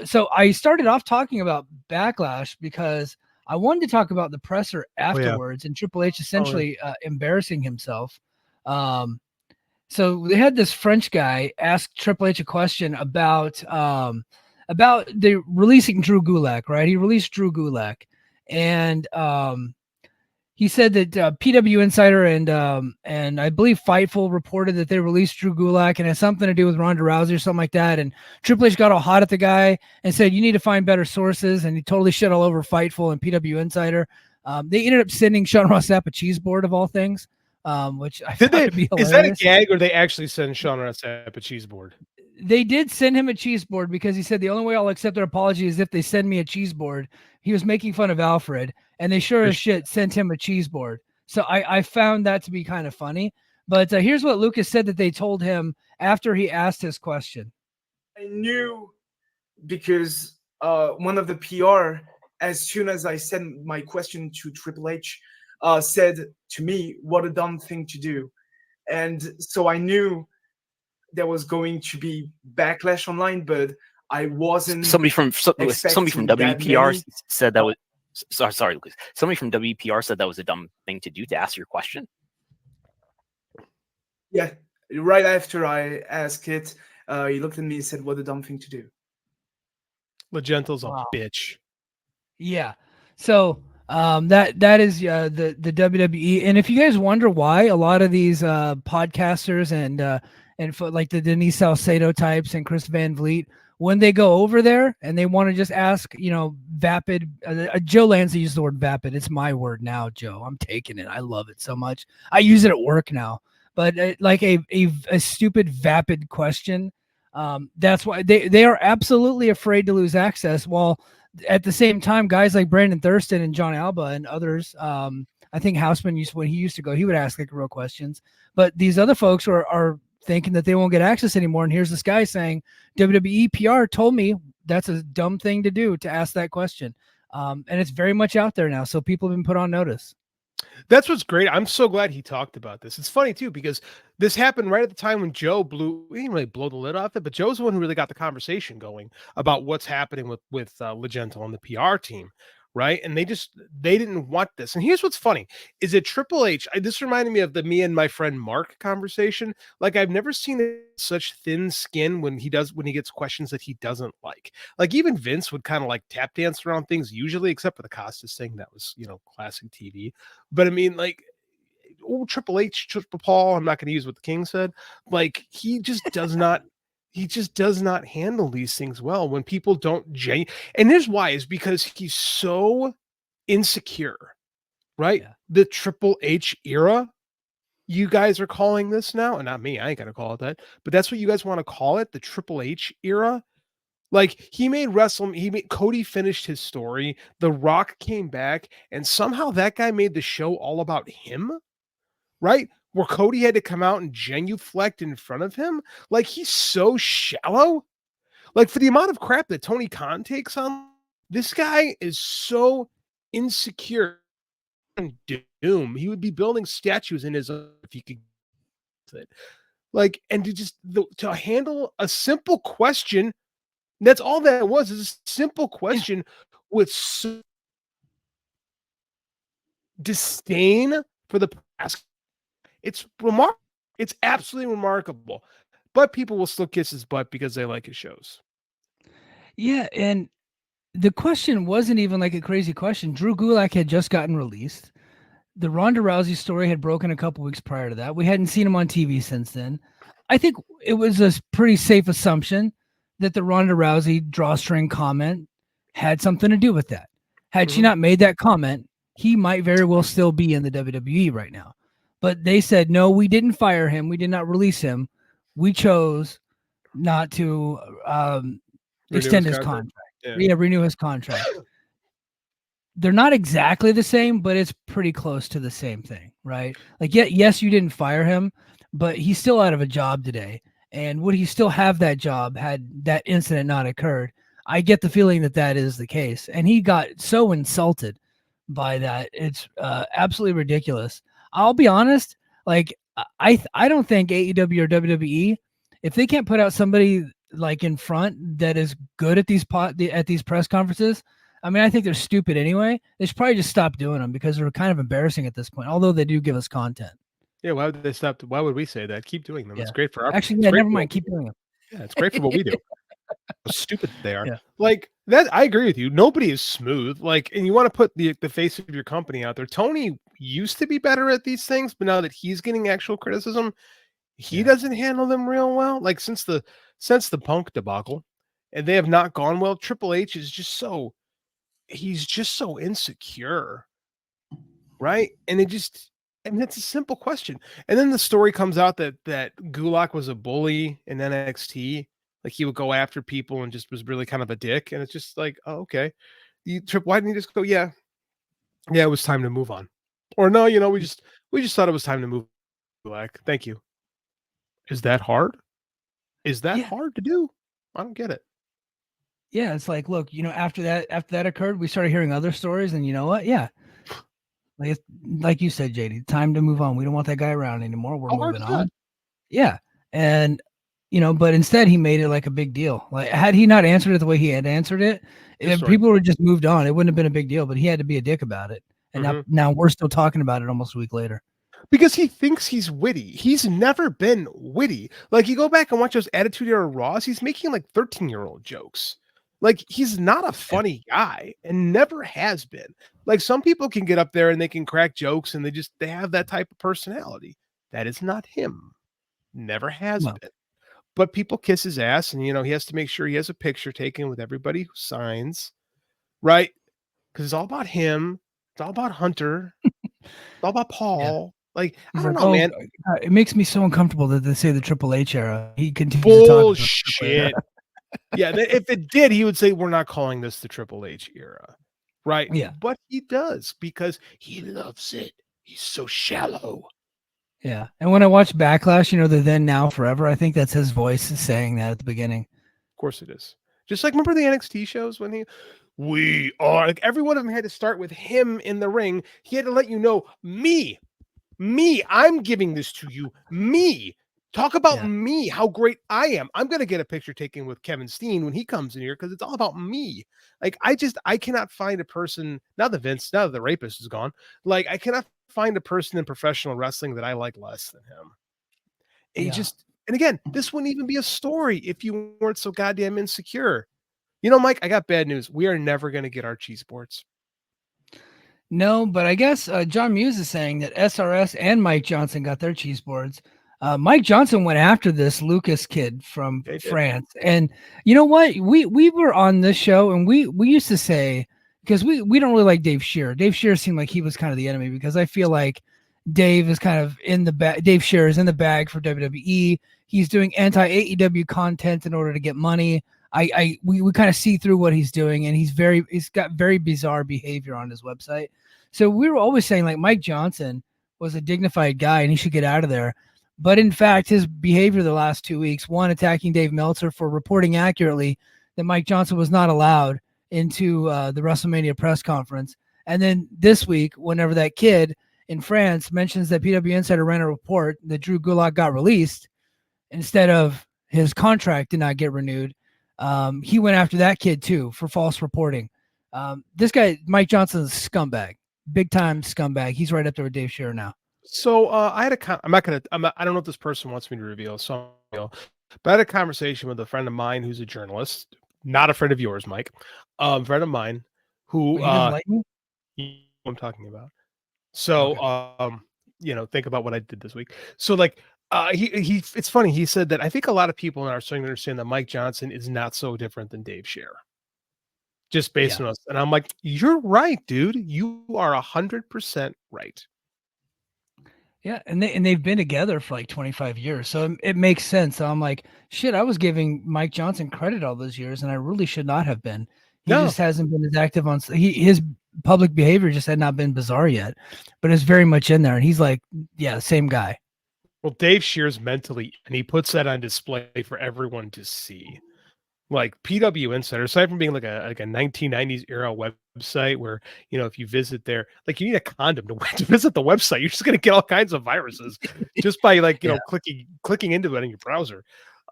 So I started off talking about Backlash because I wanted to talk about the presser afterwards and Triple H essentially embarrassing himself. So they had this French guy ask Triple H a question about the releasing Drew Gulak, right? He released Drew Gulak, and he said that PW Insider and I believe Fightful reported that they released Drew Gulak and it had something to do with Ronda Rousey or something like that. And Triple H got all hot at the guy and said, "You need to find better sources." And he totally shit all over Fightful and PW Insider. They ended up sending Sean Ross Sapp a cheese board of all things, which I thought would be hilarious. Is that a gag or they actually send Sean Ross Sapp a cheese board? They did send him a cheese board because he said the only way I'll accept their apology is if they send me a cheese board. He was making fun of Alfred, and they sure as shit sent him a cheese board. So I found that to be kind of funny. But here's what Lucas said that they told him after he asked his question. I knew because one of the PR, as soon as I sent my question to Triple H, said to me, "What a dumb thing to do." And so I knew there was going to be backlash online, but I wasn't. Somebody from WPR said that was. Sorry, Lucas. Somebody from WPR said that was a dumb thing to do to ask your question. Yeah, right after I asked it, he looked at me and said, "What a dumb thing to do." Legentle's a bitch. Yeah. So that is the WWE. And if you guys wonder why a lot of these podcasters and for like the Denise Salcedo types and Chris Van Vliet, when they go over there and they want to just ask, vapid, Joe Lanza used the word vapid. It's my word now, Joe. I'm taking it. I love it so much. I use it at work now. But like a stupid vapid question, that's why they are absolutely afraid to lose access. While at the same time, guys like Brandon Thurston and John Alba and others, I think Houseman when he used to go, he would ask like real questions. But these other folks are thinking that they won't get access anymore. And here's this guy saying, WWE PR told me that's a dumb thing to do, to ask that question. And it's very much out there now. So people have been put on notice. That's what's great. I'm so glad he talked about this. It's funny too, because this happened right at the time when Joe he didn't really blow the lid off it, but Joe's the one who really got the conversation going about what's happening with Legento and the PR team. Right. And they didn't want this. And here's what's funny is that Triple H, this reminded me of me and my friend Mark conversation. Like I've never seen such thin skin when he gets questions that he doesn't like. Like even Vince would kind of like tap dance around things usually, except for the Costas thing. That was, classic TV. But I mean, like, Triple H, Triple Paul, I'm not going to use what the King said. Like he just does not. He just does not handle these things well when people don't and here's why is because he's so insecure, right? Yeah. The Triple H era, you guys are calling this now, and not me, I ain't gonna call it that, but that's what you guys want to call it, the Triple H era. Like Cody finished his story, The Rock came back, and somehow that guy made the show all about him, right? Where Cody had to come out and genuflect in front of him. Like, he's so shallow. Like, for the amount of crap that Tony Khan takes on, this guy is so insecure and doom. He would be building statues in his own if he could get it. Like, and to handle a simple question, that's all that was, is a simple question with so disdain for the past. It's remarkable. It's absolutely remarkable. But people will still kiss his butt because they like his shows. Yeah, and the question wasn't even like a crazy question. Drew Gulak had just gotten released. The Ronda Rousey story had broken a couple weeks prior to that. We hadn't seen him on TV since then. I think it was a pretty safe assumption that the Ronda Rousey drawstring comment had something to do with that. Had she not made that comment, he might very well still be in the WWE right now. But they said, no, we didn't fire him. We did not release him. We chose not to extend his contract. Renew his contract. They're not exactly the same, but it's pretty close to the same thing, right? Like, yes, you didn't fire him, but he's still out of a job today. And would he still have that job had that incident not occurred? I get the feeling that that is the case. And he got so insulted by that. It's absolutely ridiculous. I'll be honest, like I don't think AEW or WWE, if they can't put out somebody like in front that is good at these press conferences. I mean, I think they're stupid anyway. They should probably just stop doing them because they're kind of embarrassing at this point. Although they do give us content. Yeah, why would they stop? Why would we say that? Keep doing them. Yeah. It's great for our. Actually, it's yeah, great never for what mind. we Keep do. doing them. Yeah, it's great for what we do. How stupid they are. Yeah. Like that, I agree with you. Nobody is smooth. Like, and you want to put the face of your company out there. Tony used to be better at these things, but now that he's getting actual criticism, he doesn't handle them real well. Like since the Punk debacle, and they have not gone well. Triple H is just so he's just so insecure, right? And I mean, it's a simple question. And then the story comes out that Gulak was a bully in NXT. Like he would go after people and just was really kind of a dick. And it's just like, oh, okay. Why didn't you just go, yeah, it was time to move on? Or no, we just thought it was time to move. Gulak, thank you. Is that hard? Is that hard to do? I don't get it. Yeah, it's like, look, after that occurred, we started hearing other stories, and you know what? Yeah, like you said, JD, time to move on. We don't want that guy around anymore. We're moving on. Yeah, and but instead he made it like a big deal. Like had he not answered it the way he had answered it, if people would have just moved on, it wouldn't have been a big deal. But he had to be a dick about it, and now we're still talking about it almost a week later. Because he thinks he's witty. He's never been witty. Like you go back and watch those Attitude Era Raws, he's making like 13-year-old jokes. Like he's not a funny guy and never has been. Like some people can get up there and they can crack jokes and they have that type of personality. That is not him. Never has been. But people kiss his ass and he has to make sure he has a picture taken with everybody who signs. Right? Because it's all about him. It's all about Hunter. It's all about Paul. Like, I don't know, man. It makes me so uncomfortable that they say the Triple H era. He continues bullshit. Yeah, if it did, he would say we're not calling this the Triple H era, right? Yeah, but he does because he loves it. He's so shallow. Yeah, and when I watch Backlash, the then, now, forever, I think that's his voice saying that at the beginning. Of course it is. Just like remember the NXT shows when we are like every one of them had to start with him in the ring. He had to let you know me, I'm giving this to you. Me. Talk about me, how great I am. I'm going to get a picture taken with Kevin Steen when he comes in here because it's all about me. Like, I cannot find a person, now that the rapist is gone, like, I cannot find a person in professional wrestling that I like less than him. And and again, this wouldn't even be a story if you weren't so goddamn insecure. Mike, I got bad news. We are never going to get our Cheeseboards. No, but I guess John Muse is saying that SRS and Mike Johnson got their Cheeseboards. Mike Johnson went after this Lucas kid from France. And you know what? We were on this show and we used to say, because we don't really like Dave Scherer. Dave Scherer seemed like he was kind of the enemy because I feel like Dave is kind of in the bag. Dave Scherer is in the bag for WWE. He's doing anti-AEW content in order to get money. We kind of see through what he's doing, and he's got very bizarre behavior on his website. So we were always saying like Mike Johnson was a dignified guy and he should get out of there. But in fact, his behavior the last 2 weeks, one attacking Dave Meltzer for reporting accurately that Mike Johnson was not allowed into the WrestleMania press conference. And then this week, whenever that kid in France mentions that PW Insider ran a report that Drew Gulak got released instead of his contract did not get renewed, he went after that kid too for false reporting. This guy, Mike Johnson, is a scumbag, big time scumbag. He's right up there with Dave Scherer now. So I had I don't know if this person wants me to reveal, but I had a conversation with a friend of mine who's a journalist, not a friend of yours, Mike, friend of mine who like I'm talking about. So okay. Think about what I did this week. So like he it's funny, he said that I think a lot of people are starting to understand that Mike Johnson is not so different than Dave Scherer. Just based on us. And I'm like, you're right, dude. You are 100% right. Yeah, and they've been together for like 25 years, so it makes sense. So I'm like, shit, I was giving Mike Johnson credit all those years, and I really should not have been. He just hasn't been as active on. His public behavior just had not been bizarre yet, but it's very much in there. And he's like, yeah, same guy. Well, Dave Scheer's mentally, and he puts that on display for everyone to see. Like PW Insider, aside from being like a 1990s era website where, if you visit there, like you need a condom to visit the website. You're just going to get all kinds of viruses just by clicking into it in your browser.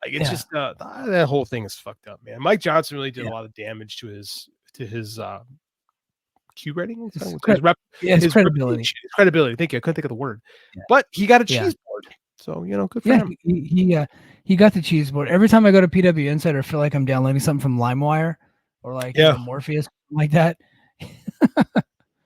Like it's Yeah. just that whole thing is fucked up, man. Mike Johnson really did Yeah. a lot of damage to his Q rating, His his credibility. reputation, his credibility. Thank you. I couldn't think of the word, Yeah. but he got a Yeah. cheese board, so good for Yeah, him. he got the cheese board. Every time I go to PW Insider, I feel like I'm downloading something from LimeWire or like Yeah. Morpheus, something like that.